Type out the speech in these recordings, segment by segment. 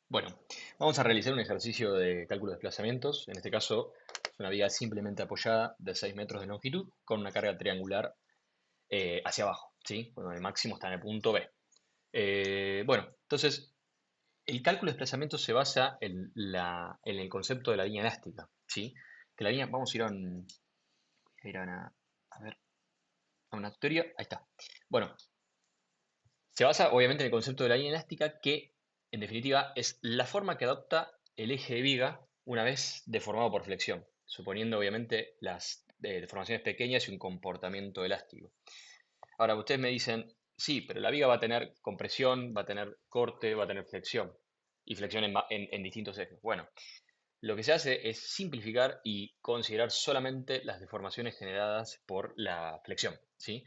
Bueno, vamos a realizar un ejercicio de cálculo de desplazamientos. En este caso, es una viga simplemente apoyada de 6 metros de longitud con una carga triangular hacia abajo, ¿sí? Bueno, el máximo está en el punto B. Bueno, entonces, el cálculo de desplazamientos se basa en el concepto de la línea elástica, ¿sí? Que la línea, vamos a ir a ver, a una teoría, ahí está. Bueno, se basa obviamente en el concepto de la línea elástica que, en definitiva, es la forma que adopta el eje de viga una vez deformado por flexión, suponiendo obviamente las deformaciones pequeñas y un comportamiento elástico. Ahora, ustedes me dicen, sí, pero la viga va a tener compresión, va a tener corte, va a tener flexión, y flexión en distintos ejes. Bueno, lo que se hace es simplificar y considerar solamente las deformaciones generadas por la flexión, ¿sí?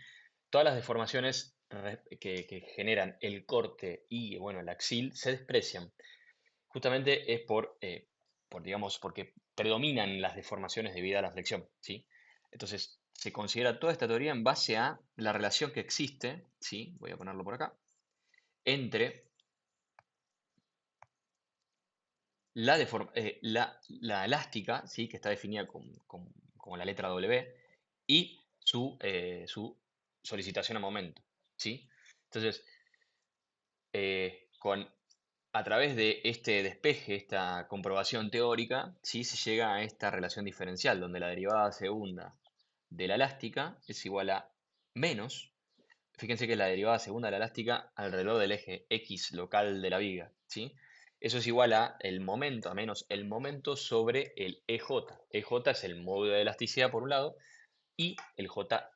Todas las deformaciones que generan el corte y, bueno, el axil se desprecian. Justamente es digamos, porque predominan las deformaciones debido a la flexión, ¿sí? Entonces, se considera toda esta teoría en base a la relación que existe, ¿sí? Voy a ponerlo por acá, entre la elástica, ¿sí? Que está definida como la letra W, y su solicitación a momento, ¿sí? Entonces, a través de este despeje, esta comprobación teórica, ¿sí? Se llega a esta relación diferencial, donde la derivada segunda de la elástica es igual a menos, fíjense que la derivada segunda de la elástica alrededor del eje X local de la viga, ¿sí? Eso es igual a el momento, a menos el momento sobre el EJ. EJ es el módulo de elasticidad por un lado, y el J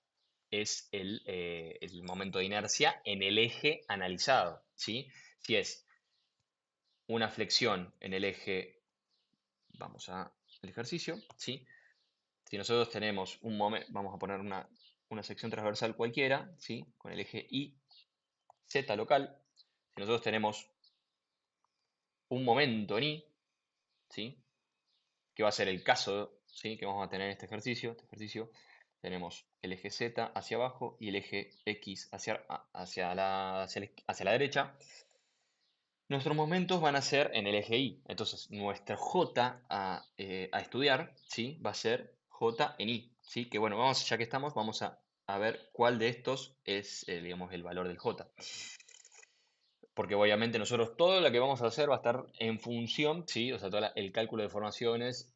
es el momento de inercia en el eje analizado, ¿sí? Si es una flexión en el eje, vamos al ejercicio, ¿sí? Si nosotros tenemos un momento, vamos a poner una sección transversal cualquiera, ¿sí? Con el eje Y, Z local, si nosotros tenemos un momento en Y, ¿sí? Que va a ser el caso, ¿sí? Que vamos a tener en este ejercicio tenemos el eje Z hacia abajo y el eje X hacia la derecha. Nuestros momentos van a ser en el eje Y. Entonces, nuestra J a estudiar, ¿sí? Va a ser J en Y, ¿sí? Que bueno, ya que estamos, vamos a ver cuál de estos es, digamos, el valor del J. Porque obviamente nosotros todo lo que vamos a hacer va a estar en función, ¿sí? O sea, el cálculo de formaciones,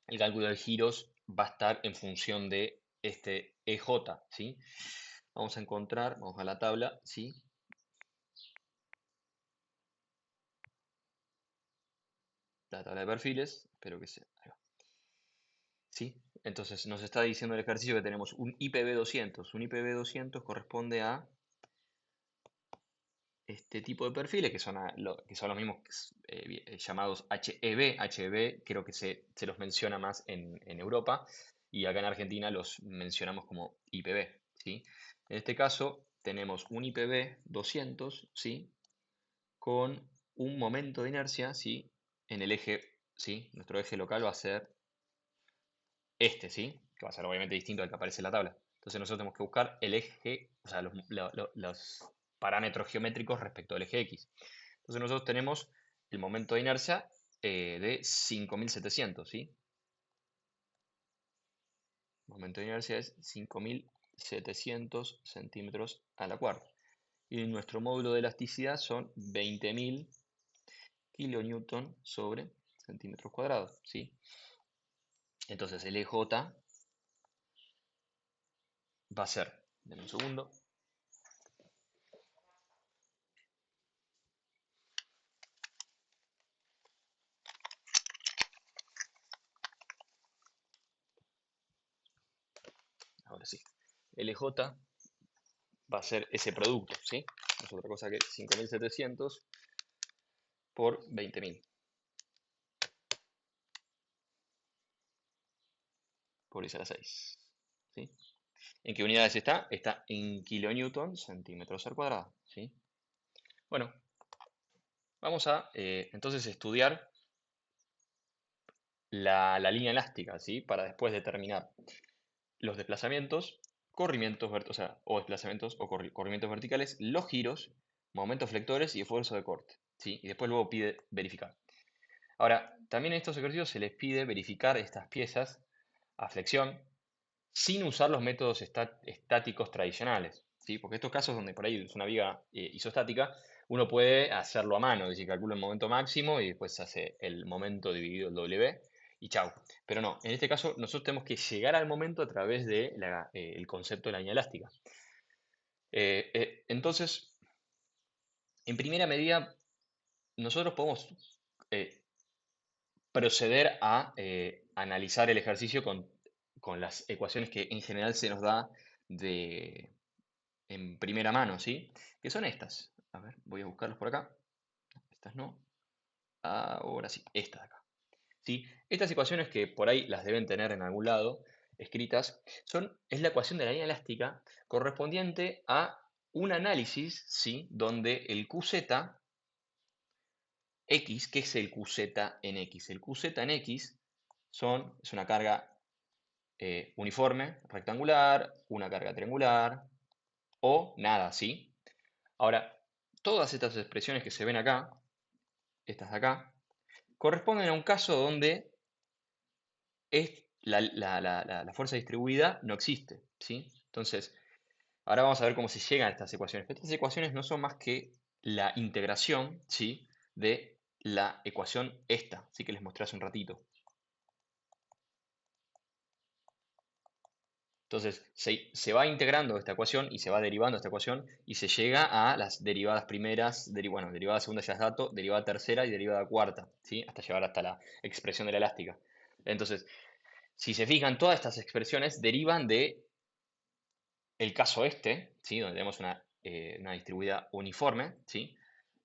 el cálculo de giros va a estar en función de este EJ, ¿sí? Vamos a encontrar, vamos a la tabla, ¿sí? La tabla de perfiles, espero que sea. Ahí va. ¿Sí? Entonces nos está diciendo el ejercicio que tenemos un IPv 200. Un IPv 200 corresponde a este tipo de perfiles que son los mismos llamados HEB. HEB creo que se los menciona más en Europa y acá en Argentina los mencionamos como IPv, ¿sí? En este caso tenemos un IPv 200, ¿sí? Con un momento de inercia, ¿sí? En el eje, ¿sí? Nuestro eje local va a ser este, ¿sí? Que va a ser obviamente distinto al que aparece en la tabla. Entonces nosotros tenemos que buscar el eje, o sea, los parámetros geométricos respecto al eje X. Entonces nosotros tenemos el momento de inercia de 5.700, ¿sí? El momento de inercia es 5.700 centímetros a la cuarta. Y nuestro módulo de elasticidad son 20.000 kilonewton sobre centímetros cuadrados, ¿sí? Entonces el EJ va a ser, denme un segundo, ahora sí, el EJ va a ser ese producto, ¿sí? No es otra cosa que 5.700 por 20.000 por 10 a la 6, ¿sí? ¿En qué unidades está? Está en kilonewton centímetros al cuadrado, ¿sí? Bueno, vamos a entonces estudiar la línea elástica, ¿sí? Para después determinar los desplazamientos, o sea, o desplazamientos o corrimientos verticales, los giros, momentos flectores y esfuerzo de corte, ¿sí? Y después luego pide verificar. Ahora, también en estos ejercicios se les pide verificar estas piezas a flexión sin usar los métodos estáticos tradicionales, ¿sí? Porque estos casos donde por ahí es una viga isostática, uno puede hacerlo a mano, es decir, calcula el momento máximo y después hace el momento dividido el W y chau. Pero no, en este caso nosotros tenemos que llegar al momento a través de el concepto de la línea elástica. Entonces, en primera medida, nosotros podemos eh, proceder a analizar el ejercicio con las ecuaciones que en general se nos da en primera mano, ¿sí? Que son estas. A ver, voy a buscarlos por acá. Estas no. Ahora sí, estas de acá. ¿Sí? Estas ecuaciones que por ahí las deben tener en algún lado escritas, es la ecuación de la línea elástica correspondiente a un análisis, ¿sí? Donde el QZ X, ¿qué es el QZ en X? El QZ en X es una carga uniforme, rectangular, una carga triangular o nada, ¿sí? Ahora, todas estas expresiones que se ven acá, estas de acá, corresponden a un caso donde la fuerza distribuida no existe, ¿sí? Entonces, ahora vamos a ver cómo se llegan a estas ecuaciones. Estas ecuaciones no son más que la integración, ¿sí? De la ecuación esta, ¿sí? Que les mostré hace un ratito. Entonces, se va integrando esta ecuación y se va derivando esta ecuación y se llega a las derivadas primeras, bueno, derivada segunda ya es dato, derivada tercera y derivada cuarta, ¿sí? Hasta llegar hasta la expresión de la elástica. Entonces, si se fijan, todas estas expresiones derivan de el caso este, ¿sí? Donde tenemos una distribuida uniforme, ¿sí?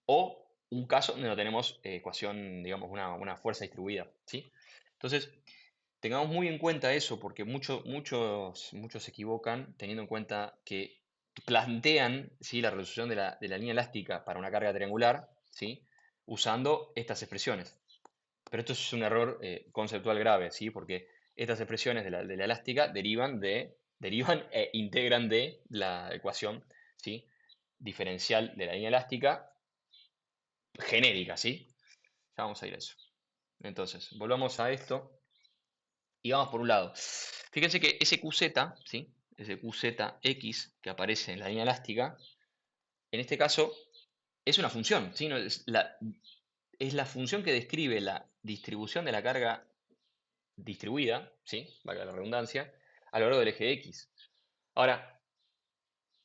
O un caso donde no tenemos ecuación, digamos, una fuerza distribuida, ¿sí? Entonces, tengamos muy en cuenta eso, porque muchos se equivocan teniendo en cuenta que plantean, ¿sí? La resolución de la línea elástica para una carga triangular, ¿sí? Usando estas expresiones. Pero esto es un error conceptual grave, ¿sí? Porque estas expresiones de la elástica derivan e integran de la ecuación, ¿sí? Diferencial de la línea elástica genérica, ¿sí? Ya vamos a ir a eso. Entonces, volvamos a esto y vamos por un lado. Fíjense que ese QZ, ¿sí? Ese QZX que aparece en la línea elástica, en este caso es una función, ¿sí? No, es la función que describe la distribución de la carga distribuida, ¿sí? Valga la redundancia, a lo largo del eje X. Ahora,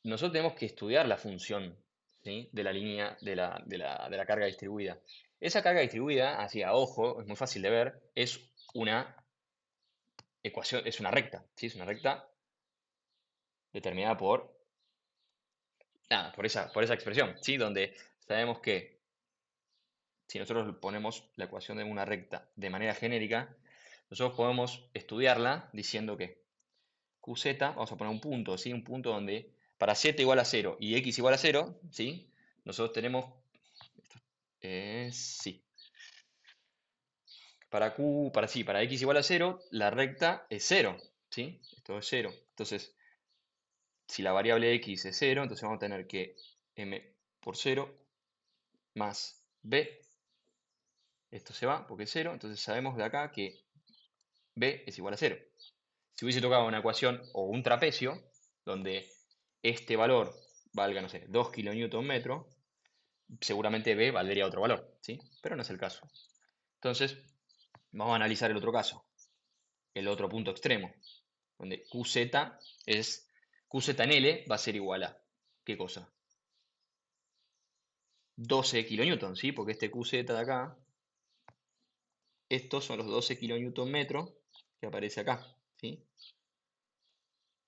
nosotros tenemos que estudiar la función, ¿sí? De la línea de la carga distribuida. Esa carga distribuida, así a ojo, es muy fácil de ver, es una ecuación, es una recta, ¿sí? Es una recta determinada por esa expresión, ¿sí? Donde sabemos que si nosotros ponemos la ecuación de una recta de manera genérica, nosotros podemos estudiarla diciendo que QZ, vamos a poner un punto, ¿sí? Un punto donde para z igual a 0 y x igual a 0, ¿sí? Nosotros tenemos, sí, para x igual a 0, la recta es 0, ¿sí? Esto es 0. Entonces, si la variable x es 0, entonces vamos a tener que m por 0 más b, esto se va porque es 0, entonces sabemos de acá que b es igual a 0. Si hubiese tocado una ecuación o un trapecio, donde este valor valga, no sé, 2 kilonewton metro, seguramente B valdría otro valor, ¿sí? Pero no es el caso. Entonces, vamos a analizar el otro caso, el otro punto extremo, donde QZ en L va a ser igual a, ¿qué cosa? 12 kilonewton, ¿sí? Porque este QZ de acá, estos son los 12 kilonewton metros que aparece acá, ¿sí?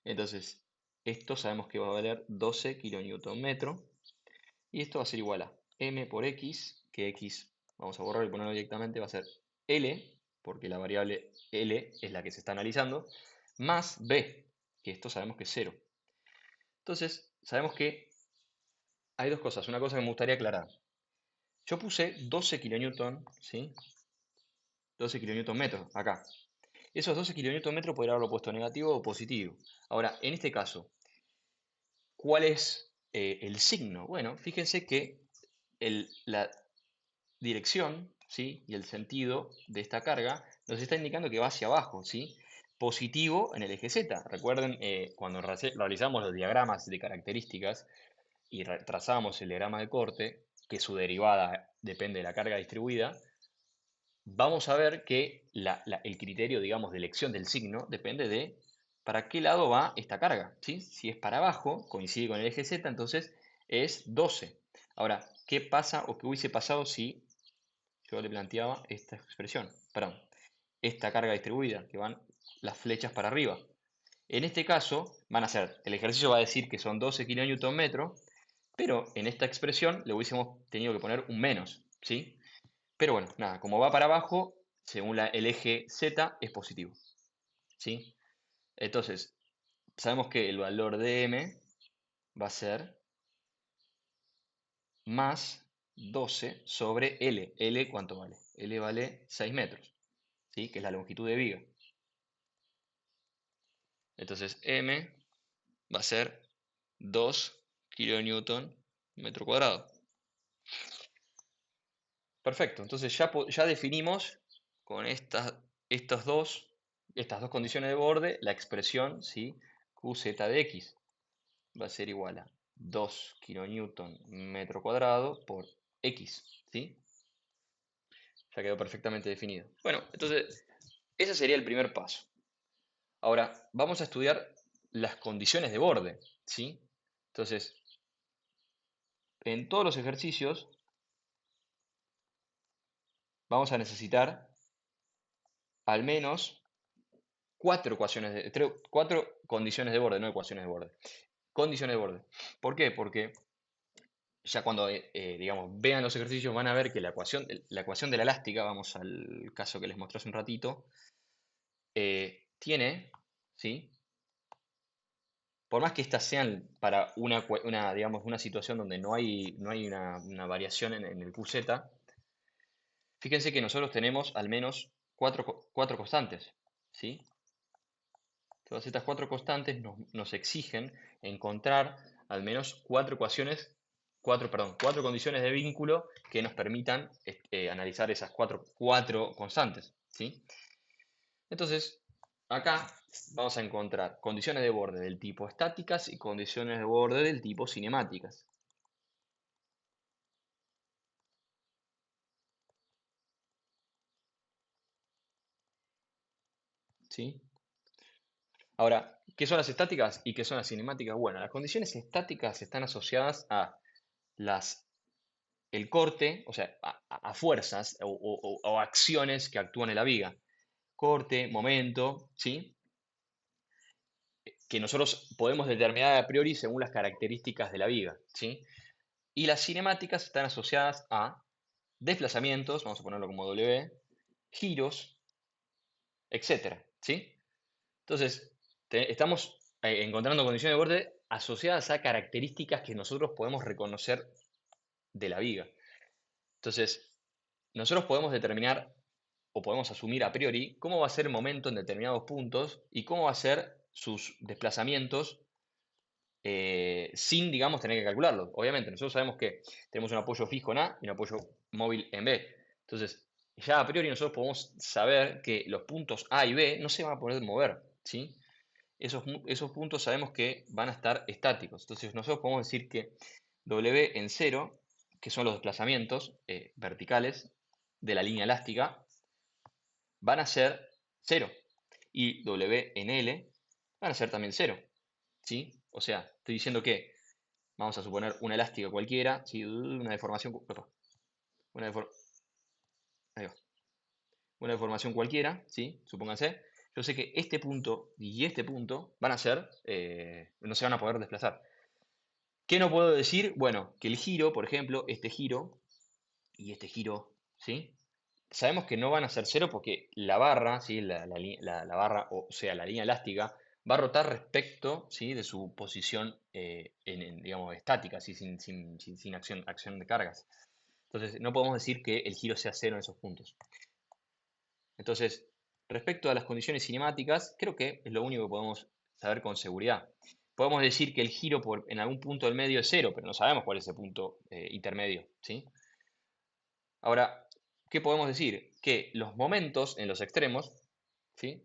Entonces, esto sabemos que va a valer 12 kilonewton metro. Y esto va a ser igual a m por x, que x, vamos a borrar y ponerlo directamente, va a ser L, porque la variable L es la que se está analizando, más B, que esto sabemos que es 0. Entonces, sabemos que hay dos cosas. Una cosa que me gustaría aclarar. Yo puse 12 kilonewton, ¿sí? 12 kilonewton metros acá. Esos 12 kilonewton metros podría haberlo puesto negativo o positivo. Ahora, en este caso, ¿cuál es el signo? Bueno, fíjense que la dirección, ¿sí? Y el sentido de esta carga nos está indicando que va hacia abajo, ¿sí? Positivo en el eje Z. Recuerden, cuando realizamos los diagramas de características y trazamos el diagrama de corte, que su derivada depende de la carga distribuida, vamos a ver que el criterio, digamos, de elección del signo depende de para qué lado va esta carga, ¿sí? Si es para abajo, coincide con el eje Z, entonces es 12. Ahora, ¿qué pasa o qué hubiese pasado si yo le planteaba esta expresión? Perdón, esta carga distribuida, que van las flechas para arriba. En este caso, van a ser, el ejercicio va a decir que son 12 kN/m, pero en esta expresión le hubiésemos tenido que poner un menos, ¿sí? Pero bueno, nada, como va para abajo, según el eje Z es positivo, ¿sí? Entonces, sabemos que el valor de M va a ser más 12 sobre L. L, ¿cuánto vale? L vale 6 metros, ¿sí? Que es la longitud de viga. Entonces, M va a ser 2 kilonewton metro cuadrado. Perfecto, entonces ya definimos con estas dos condiciones de borde la expresión, ¿sí? QZ de X va a ser igual a 2 kilonewton metro cuadrado por X, ¿sí? Ya quedó perfectamente definido. Bueno, entonces ese sería el primer paso. Ahora, vamos a estudiar las condiciones de borde, ¿sí? Entonces, en todos los ejercicios vamos a necesitar al menos cuatro condiciones de borde, no ecuaciones de borde. Condiciones de borde. ¿Por qué? Porque ya cuando, digamos, vean los ejercicios van a ver que la ecuación de la elástica, vamos al caso que les mostré hace un ratito, tiene, ¿sí? Por más que estas sean para digamos, una situación donde no hay una variación en el QZ, fíjense que nosotros tenemos al menos cuatro constantes, ¿sí? Todas estas cuatro constantes nos exigen encontrar al menos cuatro condiciones de vínculo que nos permitan analizar esas cuatro constantes, ¿sí? Entonces, acá vamos a encontrar condiciones de borde del tipo estáticas y condiciones de borde del tipo cinemáticas, ¿sí? Ahora, ¿qué son las estáticas y qué son las cinemáticas? Bueno, las condiciones estáticas están asociadas a las el corte, o sea, a fuerzas o acciones que actúan en la viga. Corte, momento, ¿sí? Que nosotros podemos determinar a priori según las características de la viga, ¿sí? Y las cinemáticas están asociadas a desplazamientos, vamos a ponerlo como W, giros, etcétera, ¿sí? Entonces, estamos encontrando condiciones de borde asociadas a características que nosotros podemos reconocer de la viga. Entonces, nosotros podemos determinar o podemos asumir a priori cómo va a ser el momento en determinados puntos y cómo va a ser sus desplazamientos sin, digamos, tener que calcularlo. Obviamente, nosotros sabemos que tenemos un apoyo fijo en A y un apoyo móvil en B. Entonces, ya a priori nosotros podemos saber que los puntos A y B no se van a poder mover, ¿sí? Esos puntos sabemos que van a estar estáticos. Entonces, nosotros podemos decir que W en 0, que son los desplazamientos verticales de la línea elástica, van a ser 0. Y W en L van a ser también 0. ¿Sí? O sea, estoy diciendo que vamos a suponer una elástica cualquiera, ¿sí? Una deformación, una, defor- ahí va. Una deformación cualquiera, ¿sí? Supónganse. Yo sé que este punto y este punto van a ser, no se van a poder desplazar. ¿Qué no puedo decir? Bueno, que el giro, por ejemplo, este giro y este giro, ¿sí? Sabemos que no van a ser cero porque la barra, ¿sí? La barra, o sea, la línea elástica, va a rotar respecto, ¿sí? De su posición, digamos, estática, ¿sí? Sin acción de cargas. Entonces, no podemos decir que el giro sea cero en esos puntos. Entonces, respecto a las condiciones cinemáticas, creo que es lo único que podemos saber con seguridad. Podemos decir que el giro en algún punto del medio es cero, pero no sabemos cuál es ese punto intermedio, ¿sí? Ahora, ¿qué podemos decir? Que los momentos en los extremos, ¿sí?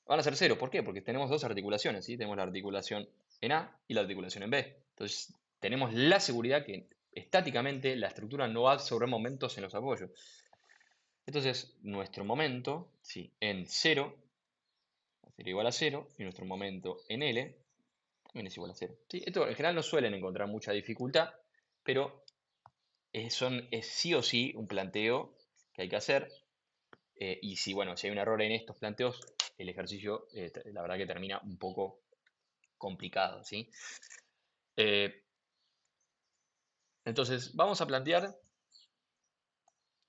Van a ser cero. ¿Por qué? Porque tenemos dos articulaciones, ¿sí? Tenemos la articulación en A y la articulación en B. Entonces, tenemos la seguridad que estáticamente la estructura no va a absorber momentos en los apoyos. Entonces, nuestro momento, ¿sí? En 0 va a ser igual a 0 y nuestro momento en L también es igual a 0. ¿Sí? Esto en general no suelen encontrar mucha dificultad, pero es sí o sí un planteo que hay que hacer. Y si, bueno, si hay un error en estos planteos, el ejercicio, la verdad que termina un poco complicado, ¿sí? Eh, entonces, vamos a plantear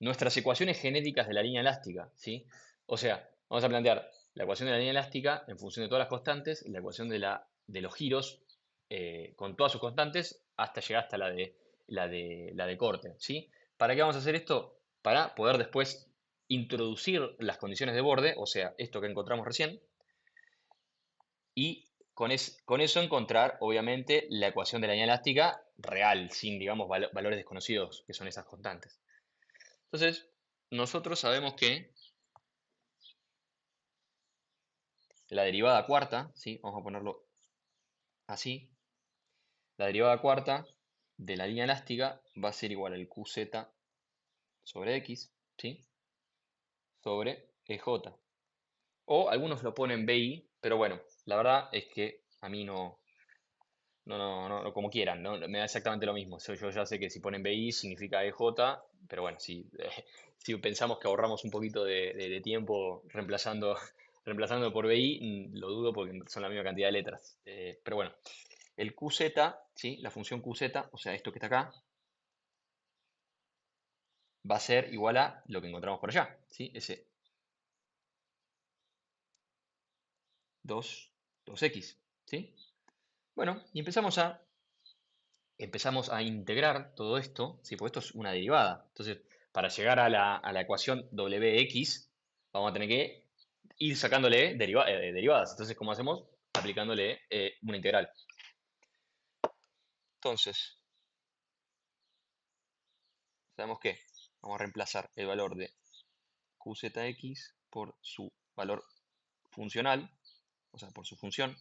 nuestras ecuaciones genéticas de la línea elástica, ¿sí? O sea, vamos a plantear la ecuación de la línea elástica en función de todas las constantes, la ecuación de los giros con todas sus constantes, hasta llegar hasta la de corte, ¿sí? ¿Para qué vamos a hacer esto? Para poder después introducir las condiciones de borde, o sea, esto que encontramos recién, y con eso encontrar, obviamente, la ecuación de la línea elástica real, sin, digamos, valores desconocidos, que son esas constantes. Entonces, nosotros sabemos que la derivada cuarta, ¿sí? Vamos a ponerlo así, la derivada cuarta de la línea elástica va a ser igual al QZ sobre X, ¿sí? Sobre EJ. O algunos lo ponen BI, pero bueno, la verdad es que a mí no, como quieran, ¿no? Me da exactamente lo mismo. Yo ya sé que si ponen BI significa EJ, pero bueno, si pensamos que ahorramos un poquito de tiempo reemplazando por BI, lo dudo porque son la misma cantidad de letras. Pero bueno, el QZ, ¿sí? La función QZ, o sea, esto que está acá, va a ser igual a lo que encontramos por allá, ¿sí? Ese 2x, ¿sí? Bueno, y empezamos a integrar todo esto, ¿sí? Porque esto es una derivada. Entonces, para llegar a la ecuación Wx, vamos a tener que ir sacándole derivadas. Entonces, ¿cómo hacemos? Aplicándole una integral. Entonces, sabemos que vamos a reemplazar el valor de qzx por su valor funcional, o sea, por su función,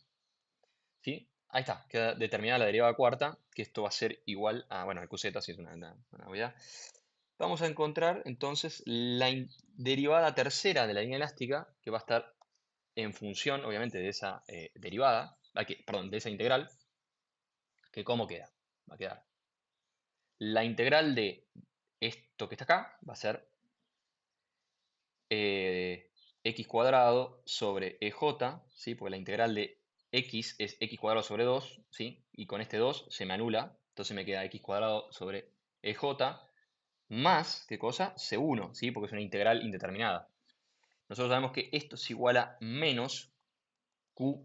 ¿sí? Ahí está, queda determinada la derivada cuarta, que esto va a ser igual a, bueno, el qz sí es una obviedad. Vamos a encontrar entonces la derivada tercera de la línea elástica, que va a estar en función, obviamente, de esa derivada, perdón, de esa integral, que ¿cómo queda? Va a quedar la integral de esto que está acá, va a ser x cuadrado sobre EJ, ¿sí? Porque la integral de x es x cuadrado sobre 2, ¿sí? Y con este 2 se me anula, entonces me queda x cuadrado sobre EJ más, ¿qué cosa? C1, ¿sí? Porque es una integral indeterminada. Nosotros sabemos que esto es igual a menos QZX,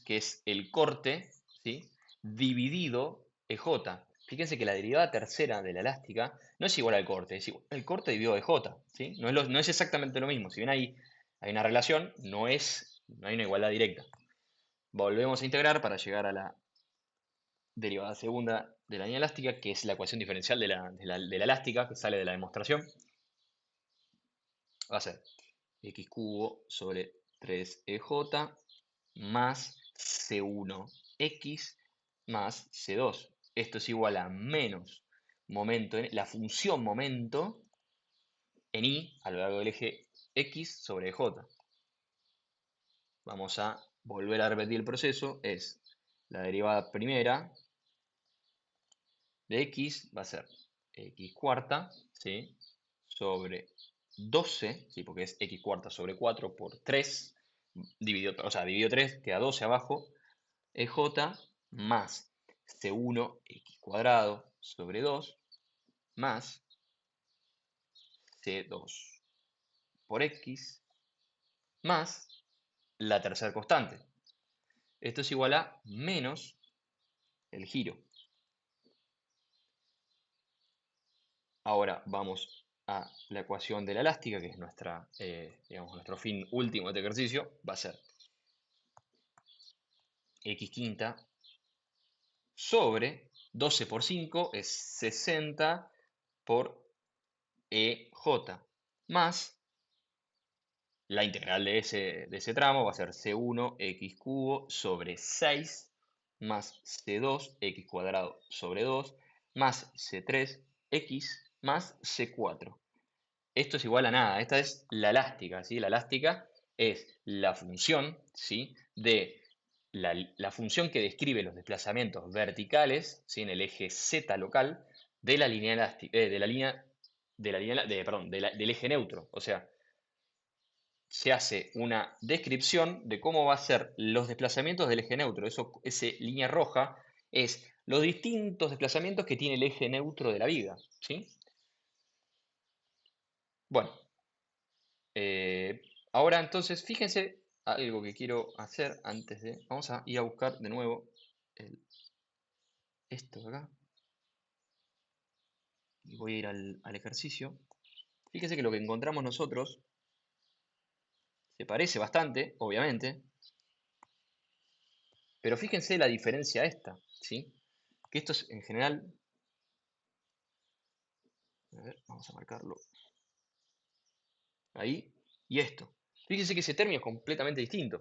que es el corte, ¿sí? Dividido EJ. Fíjense que la derivada tercera de la elástica no es igual al corte, es igual el corte dividido EJ, ¿sí? No es exactamente lo mismo. Si bien hay una relación, no hay una igualdad directa. Volvemos a integrar para llegar a la derivada segunda de la línea elástica, que es la ecuación diferencial de la elástica, que sale de la demostración. Va a ser x cubo sobre 3EJ más C1X más C2. Esto es igual a menos la función momento en Y a lo largo del eje X sobre J. Vamos a volver a repetir el proceso. Es la derivada primera de X, va a ser X cuarta, ¿sí? Sobre 12, ¿sí? Porque es X cuarta sobre 4 por 3, dividido 3, queda 12 abajo, EJ más C1X cuadrado sobre 2 más C2 por X más la tercera constante. Esto es igual a menos el giro. Ahora vamos a la ecuación de la elástica, que es digamos, nuestro fin último de este ejercicio. Va a ser x quinta sobre 12 por 5 es 60 por EJ, más la integral de ese tramo va a ser C1 x cubo sobre 6 más C2 x cuadrado sobre 2 más C3 x más C4. Esto es igual a nada. Esta es la elástica, ¿sí? La elástica es la función, ¿sí? De la función que describe los desplazamientos verticales, ¿sí? En el eje Z local de la línea elástica, perdón, del eje neutro. O sea, se hace una descripción de cómo va a ser los desplazamientos del eje neutro. Esa línea roja es los distintos desplazamientos que tiene el eje neutro de la viga, ¿sí? Bueno, eh, ahora entonces, fíjense algo que quiero hacer antes de... Vamos a ir a buscar de nuevo esto de acá. Y voy a ir al ejercicio. Fíjense que lo que encontramos nosotros se parece bastante, obviamente, pero fíjense la diferencia esta, ¿sí? Que esto es en general... A ver, vamos a marcarlo ahí. Y esto. Fíjense que ese término es completamente distinto.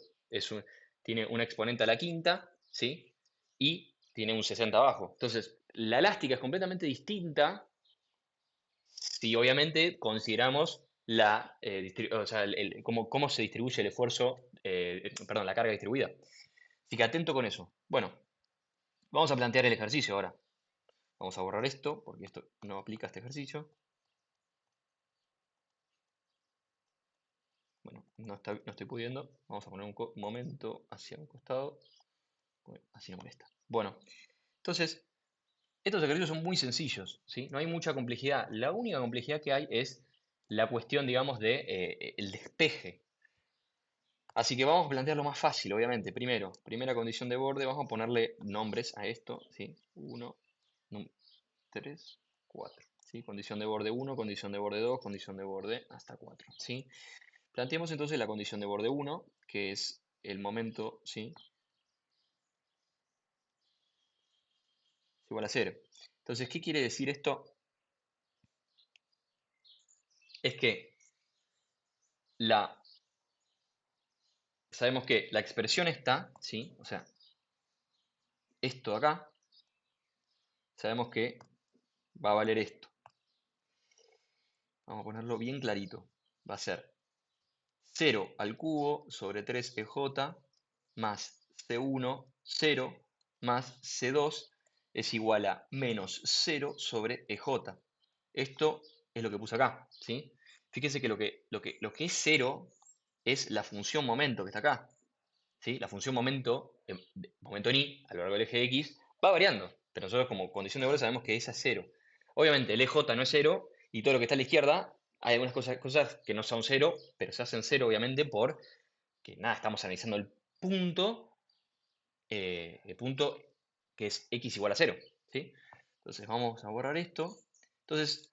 Tiene una exponente a la quinta, ¿sí? Y tiene un 60 abajo. Entonces, la elástica es completamente distinta si obviamente consideramos o sea, cómo se distribuye el esfuerzo, perdón, la carga distribuida. Así que atento con eso. Bueno, vamos a plantear el ejercicio ahora. Vamos a borrar esto, porque esto no aplica a este ejercicio. Bueno, no estoy pudiendo. Vamos a poner un momento hacia un costado. Bueno, así no molesta. Bueno, entonces, estos ejercicios son muy sencillos, ¿sí? No hay mucha complejidad. La única complejidad que hay es la cuestión, digamos, de el despeje. Así que vamos a plantearlo más fácil, obviamente. Primero, primera condición de borde, vamos a ponerle nombres a esto, ¿sí? 1, 3, 4, ¿sí? Condición de borde 1, condición de borde 2, condición de borde hasta 4, ¿sí? Planteemos entonces la condición de borde 1, que es el momento, ¿sí? Es igual a 0. Entonces, ¿qué quiere decir esto? Es que la, sabemos que la expresión está, ¿sí? O sea, esto de acá, sabemos que va a valer esto. Vamos a ponerlo bien clarito. Va a ser 0 al cubo sobre 3EJ más C1, 0 más C2 es igual a menos 0 sobre EJ. Esto es lo que puse acá, ¿sí? Fíjense que lo que es 0 es la función momento que está acá, ¿sí? La función momento, momento en i, a lo largo del eje X, va variando, pero nosotros como condición de borde sabemos que esa es 0. Obviamente el EJ no es 0 y todo lo que está a la izquierda, hay algunas cosas que no son 0, pero se hacen 0 obviamente por que nada, estamos analizando el punto que es x igual a 0, ¿sí? Entonces vamos a borrar esto. Entonces,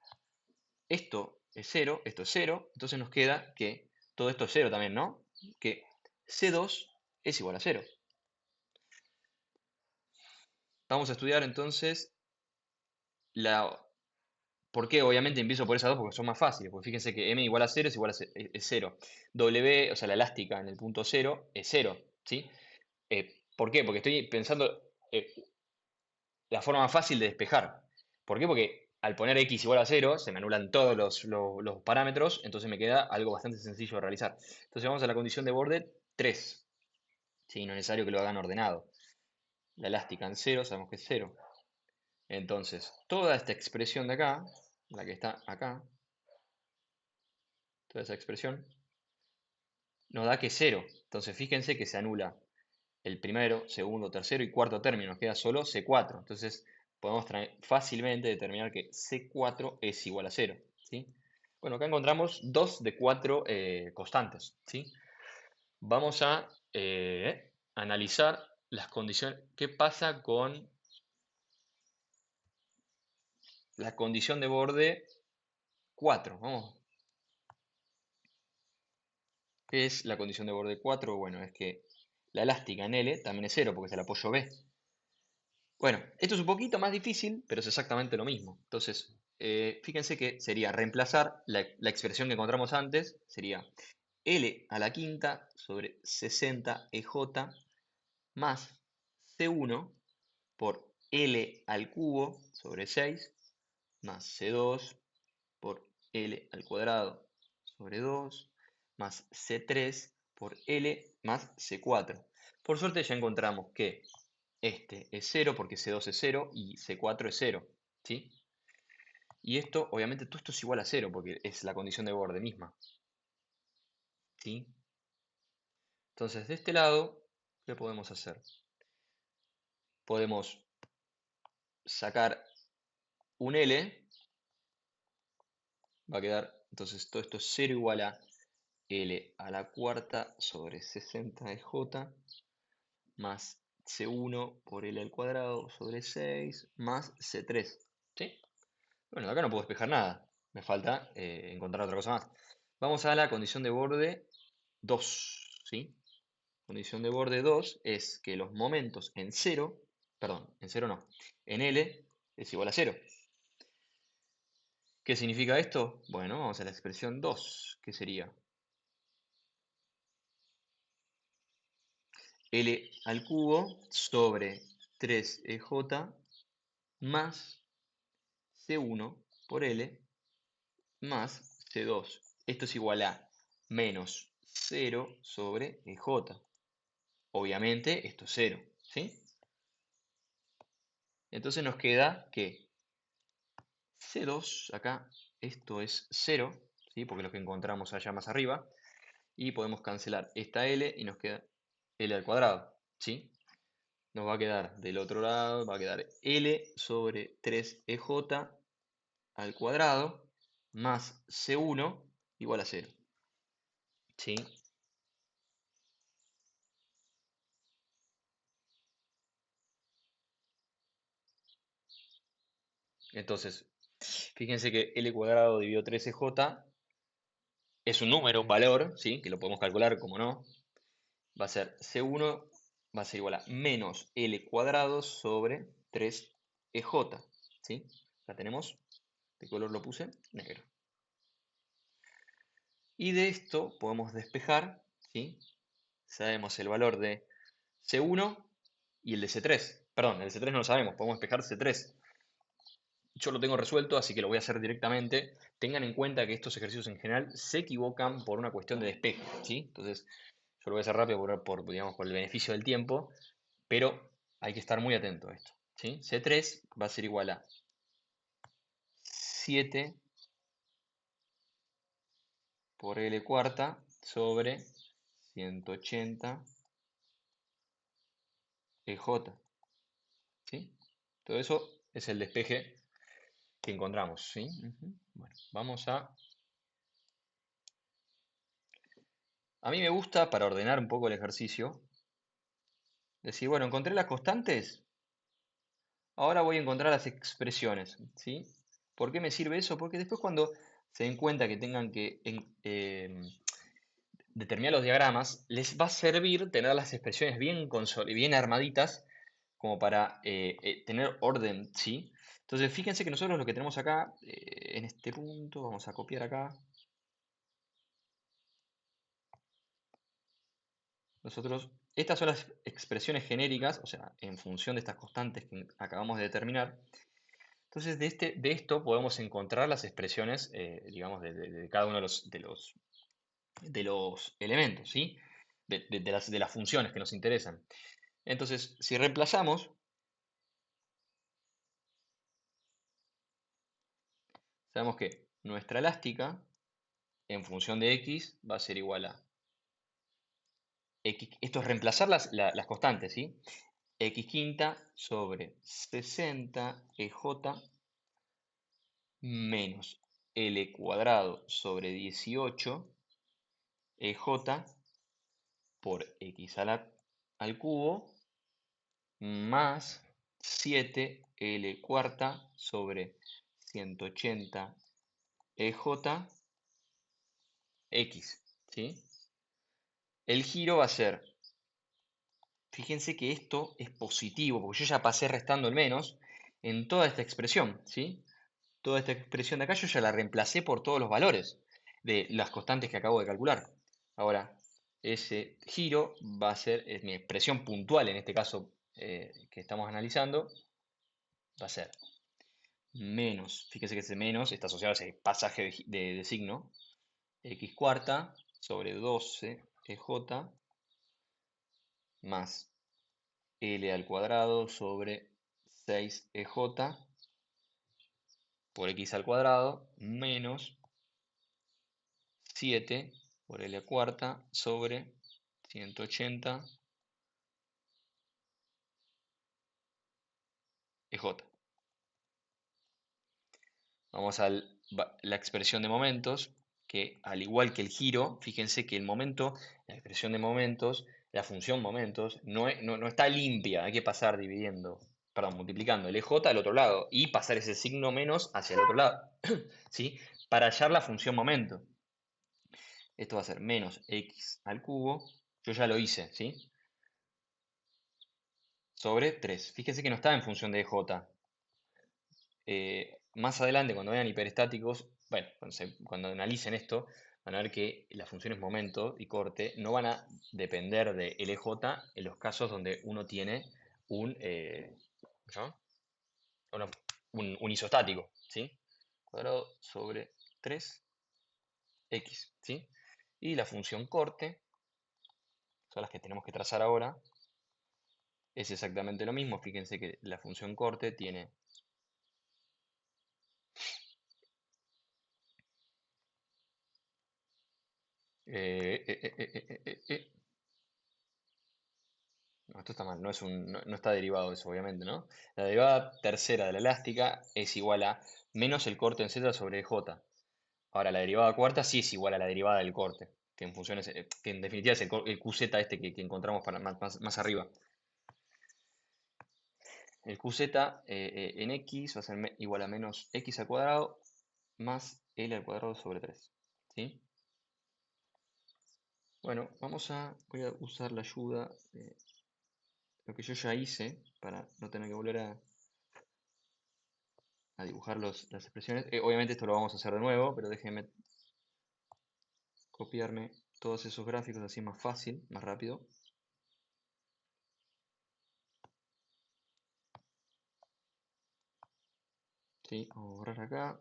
esto es 0, esto es 0, entonces nos queda que todo esto es 0 también, ¿no? Que C2 es igual a 0. Vamos a estudiar entonces la... ¿Por qué? Obviamente empiezo por esas dos porque son más fáciles, porque fíjense que m igual a 0 es igual a 0. W, o sea, la elástica en el punto 0 es 0, ¿sí? ¿Por qué? Porque estoy pensando la forma más fácil de despejar. ¿Por qué? Porque al poner x igual a 0 se me anulan todos los parámetros, entonces me queda algo bastante sencillo de realizar. Entonces vamos a la condición de borde 3. ¿Sí? No es necesario que lo hagan ordenado. La elástica en 0, sabemos que es 0. Entonces, toda esta expresión de acá, la que está acá, toda esa expresión, nos da que es 0. Entonces, fíjense que se anula el primero, segundo, tercero y cuarto término. Nos queda solo C4. Entonces, podemos fácilmente determinar que C4 es igual a 0. ¿Sí? Bueno, acá encontramos 2 de 4 constantes. ¿Sí? Vamos a analizar las condiciones. ¿Qué pasa con la condición de borde 4? Vamos. ¿Qué es la condición de borde 4? Bueno, es que la elástica en L también es 0 porque es el apoyo B. Bueno, esto es un poquito más difícil, pero es exactamente lo mismo. Entonces, fíjense que sería reemplazar la expresión que encontramos antes, sería L a la quinta sobre 60 EJ más C1 por L al cubo sobre 6 más C2 por L al cuadrado sobre 2 más C3 por L más C4. Por suerte ya encontramos que este es 0 porque C2 es 0 y C4 es 0, ¿sí? Y esto, obviamente, todo esto es igual a 0 porque es la condición de borde misma, ¿sí? Entonces, de este lado, ¿qué podemos hacer? Podemos sacar un L, va a quedar, entonces todo esto es 0 igual a L a la cuarta sobre 60 de J más C1 por L al cuadrado sobre 6 más C3, ¿sí? Bueno, acá no puedo despejar nada, me falta encontrar otra cosa más. Vamos a la condición de borde 2, ¿sí? Condición de borde 2 es que los momentos en 0, perdón, en 0 no, en L es igual a 0. ¿Qué significa esto? Bueno, vamos a la expresión 2, que sería L al cubo sobre 3EJ más C1 por L más C2. Esto es igual a menos 0 sobre EJ. Obviamente esto es 0, ¿sí? Entonces nos queda que C2, acá, esto es 0, ¿sí? Porque es lo que encontramos allá más arriba. Y podemos cancelar esta L y nos queda L al cuadrado, ¿sí? Nos va a quedar del otro lado, va a quedar L sobre 3EJ al cuadrado más C1 igual a 0, ¿sí? Entonces, fíjense que L cuadrado dividido 3EJ es un número, un valor, ¿sí? Que lo podemos calcular, como no. Va a ser C1 va a ser igual a menos L cuadrado sobre 3EJ, ¿sí? La tenemos, ¿de color lo puse? Negro. Y de esto podemos despejar, ¿sí? Sabemos el valor de C1 y el de C3. Perdón, el de C3 no lo sabemos, podemos despejar C3. Yo lo tengo resuelto, así que lo voy a hacer directamente. Tengan en cuenta que estos ejercicios en general se equivocan por una cuestión de despeje, ¿sí? Entonces, yo lo voy a hacer rápido digamos, por el beneficio del tiempo, pero hay que estar muy atento a esto, ¿sí? C3 va a ser igual a 7 por L cuarta sobre 180 EJ, ¿sí? Todo eso es el despeje que encontramos, ¿sí? Bueno, vamos a... A mí me gusta, para ordenar un poco el ejercicio, decir, bueno, encontré las constantes, ahora voy a encontrar las expresiones, ¿sí? ¿Por qué me sirve eso? Porque después cuando se den cuenta que tengan que determinar los diagramas, les va a servir tener las expresiones bien armaditas como para tener orden, ¿sí? Entonces, fíjense que nosotros lo que tenemos acá, en este punto, vamos a copiar acá. Nosotros, estas son las expresiones genéricas, o sea, en función de estas constantes que acabamos de determinar. Entonces, de esto podemos encontrar las expresiones, digamos, de cada uno de los elementos, ¿sí? De las funciones que nos interesan. Entonces, si reemplazamos, sabemos que nuestra elástica, en función de x, va a ser igual a x. Esto es reemplazar las constantes, ¿sí? X quinta sobre 60 EJ menos L cuadrado sobre 18 EJ por X al cubo más 7L cuarta sobre 180 EJ X, ¿sí? El giro va a ser fíjense que esto es positivo, porque yo ya pasé restando el menos en toda esta expresión, ¿sí? Toda esta expresión de acá yo ya la reemplacé por todos los valores de las constantes que acabo de calcular. Ahora, ese giro va a ser, es mi expresión puntual, en este caso que estamos analizando, va a ser menos, fíjese que ese menos está asociado a ese pasaje de signo, x cuarta sobre 12 EJ más L al cuadrado sobre 6 EJ por X al cuadrado menos 7 por L a cuarta sobre 180 EJ. Vamos a la expresión de momentos, que al igual que el giro, fíjense que el momento, la expresión de momentos, la función momentos, no está limpia, hay que pasar dividiendo, perdón, multiplicando el EJ al otro lado y pasar ese signo menos hacia el otro lado, ¿sí? Para hallar la función momento. Esto va a ser menos x al cubo, yo ya lo hice, ¿sí? Sobre 3. Fíjense que no está en función de EJ. Más adelante, cuando vean hiperestáticos, bueno, cuando analicen esto, van a ver que las funciones momento y corte no van a depender de LJ en los casos donde uno tiene un, ¿no? Un isostático, ¿sí? Cuadrado sobre 3x, ¿sí? Y la función corte, son las que tenemos que trazar ahora, es exactamente lo mismo. Fíjense que la función corte tiene eh, eh, eh, eh, eh, eh, eh, No, esto está mal, no está derivado eso, obviamente, ¿no? La derivada tercera de la elástica es igual a menos el corte en z sobre j. Ahora, la derivada cuarta sí es igual a la derivada del corte, que en funciones, que en definitiva es el qz este que encontramos más arriba. El qz en x va a ser igual a menos x al cuadrado más l al cuadrado sobre 3. ¿Sí? Bueno, voy a usar la ayuda de lo que yo ya hice para no tener que volver a dibujar las expresiones. Obviamente esto lo vamos a hacer de nuevo, pero déjenme copiarme todos esos gráficos así más fácil, más rápido. Sí, vamos a borrar acá.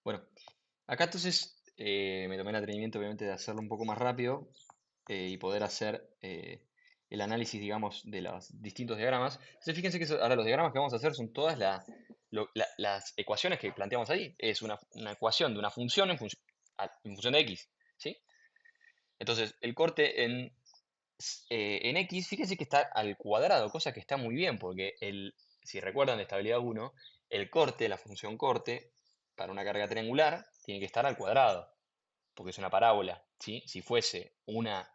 Bueno, acá entonces me tomé el atrevimiento obviamente de hacerlo un poco más rápido y poder hacer el análisis, digamos, de los distintos diagramas. Entonces fíjense que ahora los diagramas que vamos a hacer son todas las ecuaciones que planteamos ahí. Es una ecuación de una función en función de x, ¿sí? Entonces, el corte en x, fíjense que está al cuadrado, cosa que está muy bien, porque si recuerdan de estabilidad 1, el corte, la función corte, para una carga triangular, tiene que estar al cuadrado, porque es una parábola, ¿sí? Si fuese una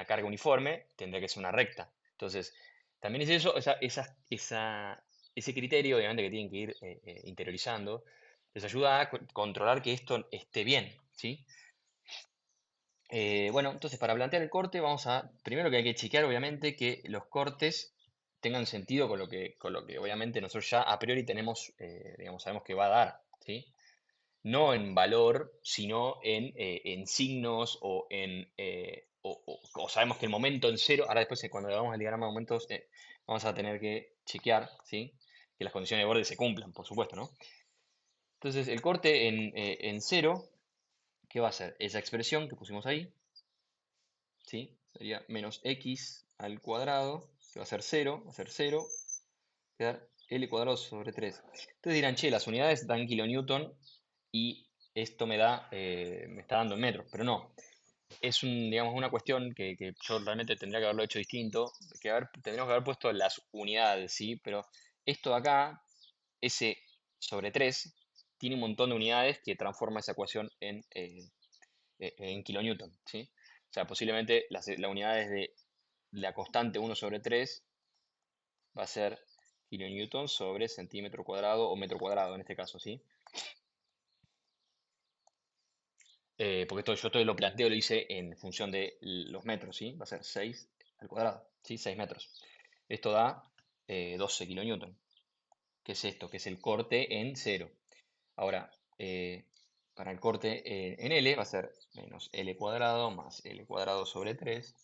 carga uniforme, tendría que ser una recta. Entonces, también es eso, ese criterio, obviamente, que tienen que ir interiorizando, les ayuda a controlar que esto esté bien, ¿sí? Bueno, entonces para plantear el corte primero que hay que chequear obviamente que los cortes tengan sentido con lo que obviamente nosotros ya a priori tenemos, digamos, sabemos que va a dar, ¿sí? No en valor, sino en signos o sabemos que el momento en cero, ahora después cuando hagamos el diagrama de momentos vamos a tener que chequear, ¿sí? Que las condiciones de borde se cumplan, por supuesto, ¿no? Entonces el corte en cero ¿qué va a ser? Esa expresión que pusimos ahí, ¿sí? Sería menos x al cuadrado, que va a ser 0, va a ser 0, quedar L cuadrado sobre 3. Entonces dirán, che, las unidades dan kilonewton y esto me está dando en metros, pero no. Es digamos, una cuestión que yo realmente tendría que haberlo hecho distinto, tendríamos que haber puesto las unidades, ¿sí? Pero esto de acá, S sobre 3, tiene un montón de unidades que transforma esa ecuación en kilonewton, ¿sí? O sea, posiblemente las unidades de la constante 1 sobre 3 va a ser kilonewton sobre centímetro cuadrado o metro cuadrado en este caso, ¿sí? Porque yo esto lo planteo, lo hice en función de los metros, ¿sí? Va a ser 6 al cuadrado, ¿sí? 6 metros. Esto da 12 kilonewton. ¿Qué es esto? Que es el corte en 0. Ahora, para el corte en L va a ser menos L cuadrado más L cuadrado sobre 3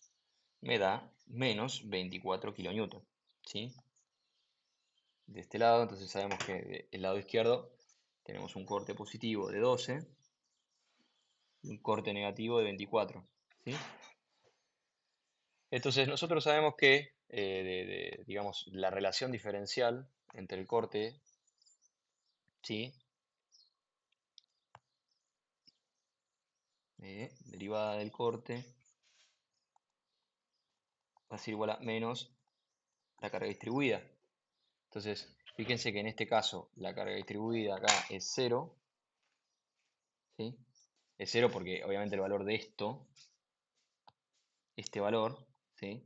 me da menos 24 kilonewton, ¿sí? De este lado, entonces sabemos que del lado izquierdo tenemos un corte positivo de 12 y un corte negativo de 24, ¿sí? Entonces nosotros sabemos que, digamos, la relación diferencial entre el corte, ¿sí? Derivada del corte va a ser igual a menos la carga distribuida. Entonces, fíjense que en este caso la carga distribuida acá es 0, ¿sí? Es 0 porque obviamente el valor de este valor, ¿sí?